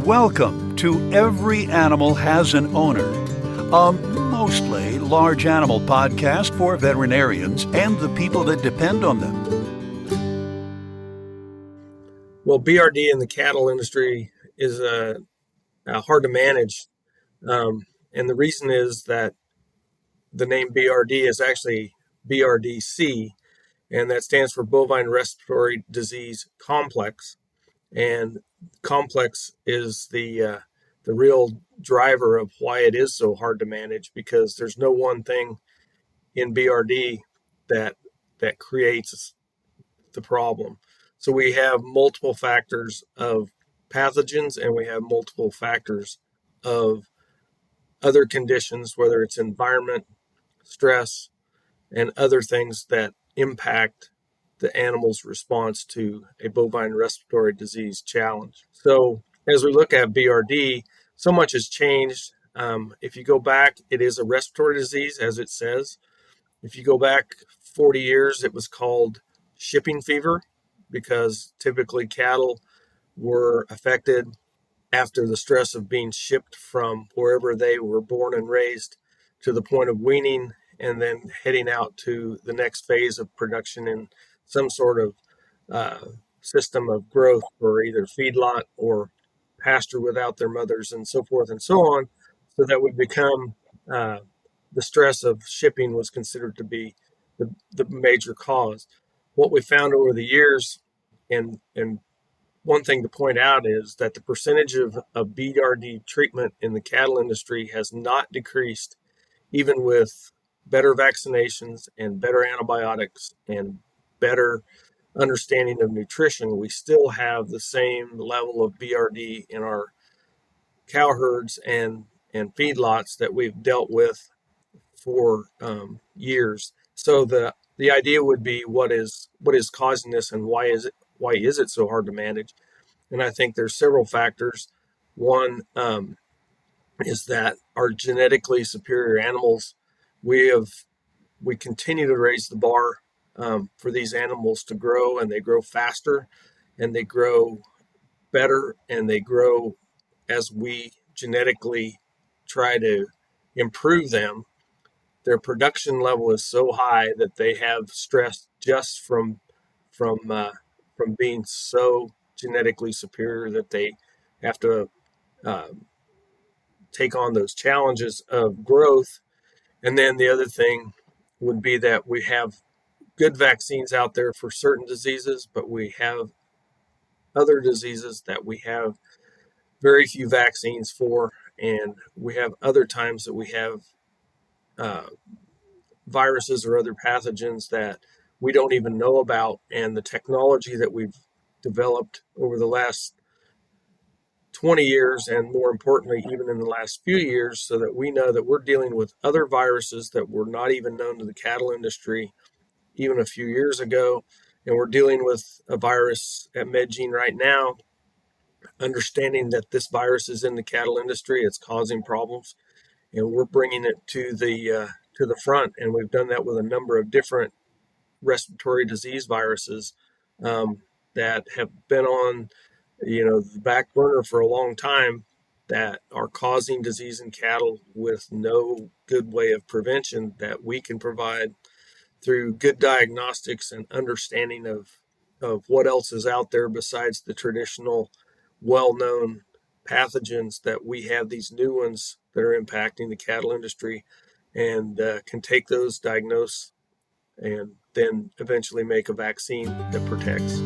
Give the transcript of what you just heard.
Welcome to Every Animal Has an Owner, a mostly large animal podcast for veterinarians and the people that depend on them. Well, BRD in the cattle industry is hard to manage. And the reason is that the name BRD is actually BRDC, and that stands for Bovine Respiratory Disease Complex. And complex is the real driver of why it is so hard to manage, because there's no one thing in BRD that creates the problem. So we have multiple factors of pathogens, and we have multiple factors of other conditions, whether it's environment, stress, and other things that impact the animal's response to a bovine respiratory disease challenge. So as we look at BRD, so much has changed. If you go back, it is a respiratory disease, as it says. If you go back 40 years, it was called shipping fever, because typically cattle were affected after the stress of being shipped from wherever they were born and raised to the point of weaning, and then heading out to the next phase of production in some sort of system of growth for either feedlot or pasture without their mothers, and so forth and so on, so that would become the stress of shipping was considered to be the major cause. What we found over the years, and one thing to point out, is that the percentage of BRD treatment in the cattle industry has not decreased, even with better vaccinations and better antibiotics and better understanding of nutrition. We still have the same level of BRD in our cow herds and feedlots that we've dealt with for years. So the idea would be, what is causing this, and why is it so hard to manage? And I think there's several factors. One is that our genetically superior animals, we continue to raise the bar for these animals to grow, and they grow faster, and they grow better, and they grow as we genetically try to improve them. Their production level is so high that they have stress just from being so genetically superior, that they have to take on those challenges of growth. And then the other thing would be that we have good vaccines out there for certain diseases, but we have other diseases that we have very few vaccines for, and we have other times that we have viruses or other pathogens that we don't even know about. And the technology that we've developed over the last 20 years, and more importantly, even in the last few years, so that we know that we're dealing with other viruses that were not even known to the cattle industry even a few years ago. And we're dealing with a virus at Medgene right now, understanding that this virus is in the cattle industry, it's causing problems, and we're bringing it to the front. And we've done that with a number of different respiratory disease viruses that have been on the back burner for a long time, that are causing disease in cattle with no good way of prevention that we can provide through good diagnostics and understanding of what else is out there besides the traditional well-known pathogens. That we have these new ones that are impacting the cattle industry, and can take those, diagnose, and then eventually make a vaccine that protects.